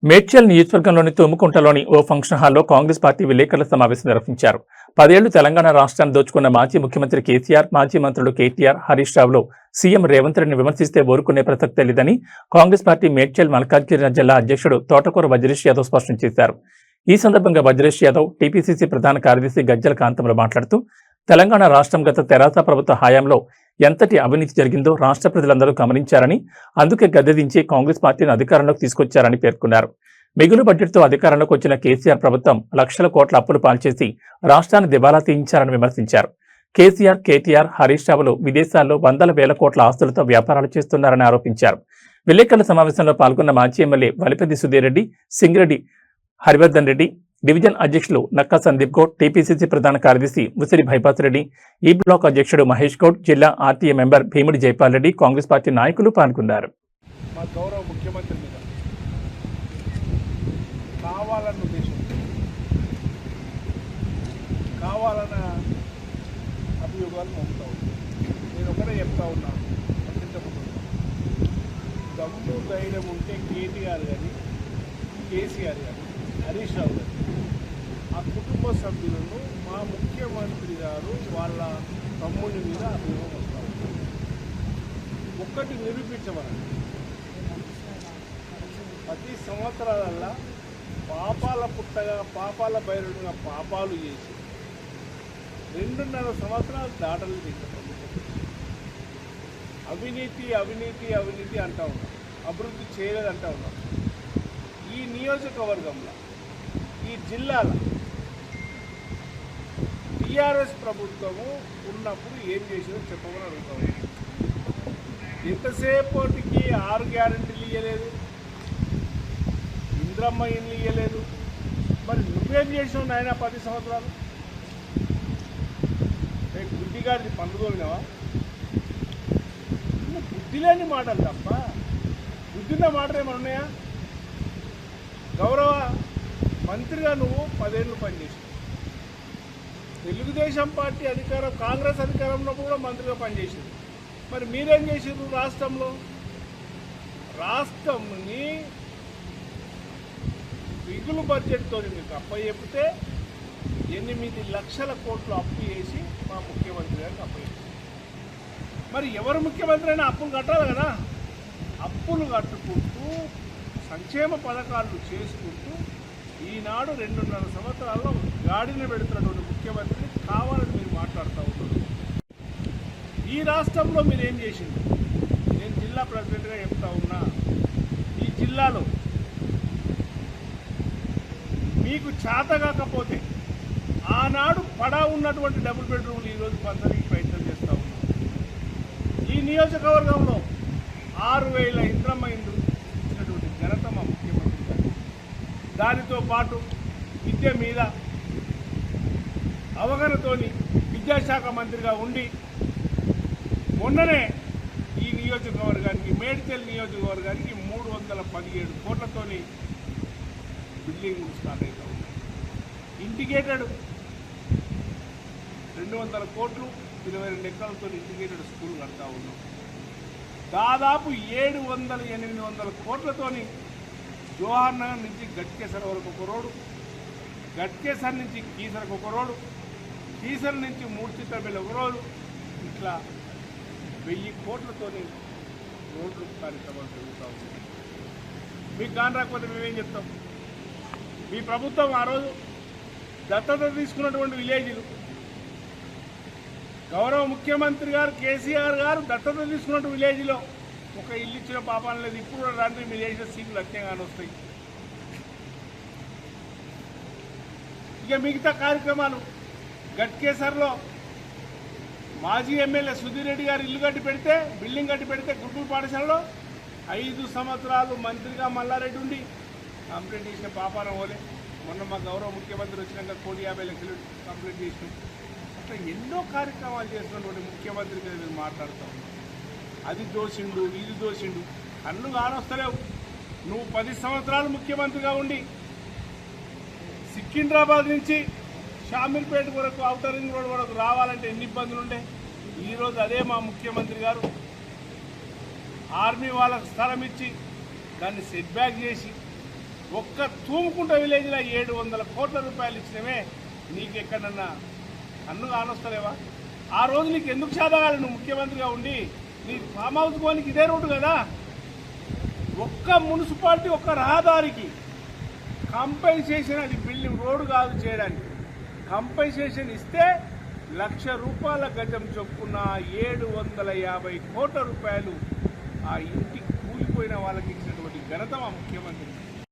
మేడ్చల్ నియోజకవర్గంలోని తుమ్ముకుంటలోని ఓ ఫంక్షన్ హాల్లో కాంగ్రెస్ పార్టీ విలేకరుల సమావేశం నిర్వహించారు. 10 ఏళ్లు తెలంగాణ రాష్ట్రాన్ని దోచుకున్న మాజీ ముఖ్యమంత్రి కేసీఆర్, మాజీ మంత్రులు కేటీఆర్, హరీష్ రావులు సీఎం రేవంత్ రెడ్డిని విమర్శిస్తే ఊరుకునే ప్రసక్తే లేదని కాంగ్రెస్ పార్టీ మేడ్చల్ మల్కాజ్గిరి జిల్లా అధ్యక్షుడు తోటకూర వజ్రేష్ యాదవ్ స్పష్టం చేశారు. ఈ సందర్భంగా వజ్రేష్ యాదవ్ టీపీసీసీ ప్రధాన కార్యదర్శి గజ్జల కాంతములు మాట్లాడుతూ తెలంగాణ రాష్ట్రం గత తెరాస ప్రభుత్వ హయాంలో ఎంతటి అవినీతి జరిగిందో రాష్ట్ర ప్రజలందరూ గమనించారని, అందుకే గద్దెదించి కాంగ్రెస్ పార్టీని అధికారంలోకి తీసుకొచ్చారని పేర్కొన్నారు. మిగులు బడ్జెట్తో అధికారంలోకి వచ్చిన కేసీఆర్ ప్రభుత్వం లక్షల కోట్ల అప్పులు పాల్చేసి రాష్ట్రాన్ని దివాలా తీయించారని విమర్శించారు. కేసీఆర్, కేటీఆర్, హరీష్ రావులు విదేశాల్లో వందల వేల కోట్ల ఆస్తులతో వ్యాపారాలు చేస్తున్నారని ఆరోపించారు. విలేకరుల సమావేశంలో పాల్గొన్న మాజీ ఎమ్మెల్యే వలిపెద్ది సుధీర్ రెడ్డి, సింగిరెడ్డి హరివర్ధన్ రెడ్డి, డివిజన్ అధ్యక్షులు నక్కా సందీప్ గౌడ్, టీపీసీసీ ప్రధాన కార్యదర్శి ముసిరి భైపాత్ రెడ్డి, ఈ బ్లాక్ అధ్యక్షుడు మహేష్ గౌడ్, జిల్లా ఆర్టీఏ మెంబర్ భీముడి జైపాల్ రెడ్డి, కాంగ్రెస్ పార్టీ నాయకులు పాల్గొన్నారు. మా గౌరవ ముఖ్యమంత్రి మీద కావాలన్న ఉద్దేశం, కావాలన్న అభియోగాలు మోపుతా ఉన్నాను. నేను ఒకటే చెప్తా ఉన్నాను, దమ్ము ధైర్యం ఉంటే కేటీఆర్ కానీ, కేసీఆర్ కానీ, హరీష్ రావు గారు ఆ కుటుంబ సభ్యులను మా ముఖ్యమంత్రి గారు వాళ్ళ తమ్ముడి మీద అభియోగం వస్తూ ఉంటారు. ఒక్కటి నిరూపించమని, 10 సంవత్సరాలల్లా పాపాల పుట్టగా, పాపాల బైరుడుగా పాపాలు చేసి 2.5 సంవత్సరాలు దాటలు తింటారు. అవినీతి అవినీతి అవినీతి అంటూ ఉన్నాం, అభివృద్ధి చేయలేదంటూ ఉన్నాం. ఈ నియోజకవర్గంలో, ఈ జిల్లాలో టీఆర్ఎస్ ప్రభుత్వము ఉన్నప్పుడు ఏం చేసిందో చెప్పమని అడుగుతాం. ఎంతసేపటికి 6 గ్యారెంటీలు ఇవ్వలేదు, ఇంద్రమ్మ ఇల్లు ఇవ్వలేదు. మరి నువ్వేం చేసినావు నాయన 10 సంవత్సరాలు? బుద్ధిగారిని పండుగోలినావా? నువ్వు బుద్ధి లేని మాటలు తప్ప బుద్ధిన్న మాటలు ఏమైనా ఉన్నాయా? గౌరవ మంత్రిగా నువ్వు 10 ఏళ్ళు పనిచేసావు. తెలుగుదేశం పార్టీ అధికారం, కాంగ్రెస్ అధికారంలో కూడా మంత్రిగా పనిచేసింది. మరి మీరేం చేసారు? రాష్ట్రంని మిగులు బడ్జెట్తో మీకు అప్పచెప్పితే 8 లక్షల కోట్లు అప్పు చేసి మా ముఖ్యమంత్రి గారికి అప్పచెప్పారు. మరి ఎవరు ముఖ్యమంత్రి అయినా అప్పులు కట్టాలి కదా. అప్పులు కట్టుకుంటూ సంక్షేమ పథకాలు చేసుకుంటూ ఈనాడు 2.5 సంవత్సరాల్లో గాడిన పెడుతున్నటువంటి ముఖ్యమంత్రి కావాలని మీరు మాట్లాడుతూ ఉన్నారు. ఈ రాష్ట్రంలో మీరు ఏం చేసింది? నేను జిల్లా ప్రెసిడెంట్గా చెప్తా ఉన్నా, ఈ జిల్లాలో మీకు చేత కాకపోతే ఆనాడు పడా ఉన్నటువంటి డబుల్ బెడ్రూమ్లు ఈరోజు పంచడానికి ప్రయత్నం చేస్తూ ఉన్నాం. ఈ నియోజకవర్గంలో 6,000 ఇంద్రమ్మ ఇండ్లు ఇచ్చినటువంటి ఘనత మా ముఖ్యమంత్రి గారు. దానితో పాటు విద్య మీద అవగాహనతోని విద్యాశాఖ మంత్రిగా ఉండి మొన్ననే ఈ నియోజకవర్గానికి, మేడ్చల్ నియోజకవర్గానికి 317 కోట్లతోని బిల్డింగ్ స్టార్ట్ అవుతూ ఉన్నాయి. ఇంటిగ్రేటెడ్ 200 కోట్లు, 22 ఎకరాలతో ఇంటిగ్రేటెడ్ స్కూల్ కడతా ఉన్నాం. దాదాపు 700-800 కోట్లతోని జోహార్ నగర్ నుంచి గట్కేసర్ వరకు ఒక రోడ్డు, గట్కేసర్ నుంచి కీసరకు ఒక రోడ్డు, కీసర్ నుంచి మూర్చితపల్లి ఒక రోడ్డు, ఇట్లా 1000 కోట్లతోని రోడ్లు కార్యక్రమాలు జరుగుతూ ఉన్నాయి. మీకు కాని రాకపోతే మేమేం చెప్తాం? మీ ప్రభుత్వం ఆ రోజు దత్తత తీసుకున్నటువంటి విలేజ్లు, గౌరవ ముఖ్యమంత్రి గారు కేసీఆర్ గారు దత్తత తీసుకున్నటువంటి విలేజ్లో ఒక ఇల్లు ఇచ్చిన పాపాలు లేదు. ఇప్పుడు రండి, మీరు చేసిన సీట్లు అత్యంగానే వస్తాయి. ఇక మిగతా కార్యక్రమాలు, గట్కేసర్లో మాజీ ఎమ్మెల్యే సుధీర్ రెడ్డి గారు ఇల్లు కట్టి పెడితే, బిల్డింగ్ కట్టి పెడితే గురుకుల పాఠశాలలో 5 సంవత్సరాలు మంత్రిగా మల్లారెడ్డి ఉండి కంప్లైంట్ చేసిన పాపాన పోలే. మొన్న మా గౌరవ ముఖ్యమంత్రి వచ్చినాక 1,50 లక్షలు కంప్లైంట్ చేసినాం. అట్లా ఎన్నో కార్యక్రమాలు చేసినటువంటి ముఖ్యమంత్రి మీద మీరు మాట్లాడుతూ ఉన్నాం. అది దోషిండు, ఇది దోషిండు, కన్ను కానొస్తలేవు. నువ్వు 10 సంవత్సరాలు ముఖ్యమంత్రిగా ఉండి సికింద్రాబాద్ నుంచి షామీర్పేట వరకు, ఔటర్ రింగ్ రోడ్ వరకు రావాలంటే ఎన్ని ఇబ్బందులు ఉండే. ఈరోజు అదే మా ముఖ్యమంత్రి గారు ఆర్మీ వాళ్ళకు స్థలం ఇచ్చి దాన్ని సెట్ బ్యాక్ చేసి ఒక్క తూముకుంట విలేజ్లో 700 కోట్ల రూపాయలు ఇచ్చినవే నీకెక్కడన్నా కన్ను కానొస్తలేవా? ఆ రోజు నీకు ఎందుకు చేతగాలి? నువ్వు ముఖ్యమంత్రిగా ఉండి నీ ఫామ్ హౌస్ పోనికి ఇదే రోడ్డు కదా. ఒక్క మున్సిపాలిటీ ఒక్క రహదారికి కంపెన్సేషన్, అది బిల్డింగ్ రోడ్డు కాదు చేయడానికి, కంపెన్సేషన్ ఇస్తే ₹1,00,000 గజం చొప్పున 750 కోట్ల రూపాయలు ఆ ఇంటికి కూలిపోయిన వాళ్ళకి ఇచ్చినటువంటి ఘనత మా ముఖ్యమంత్రి.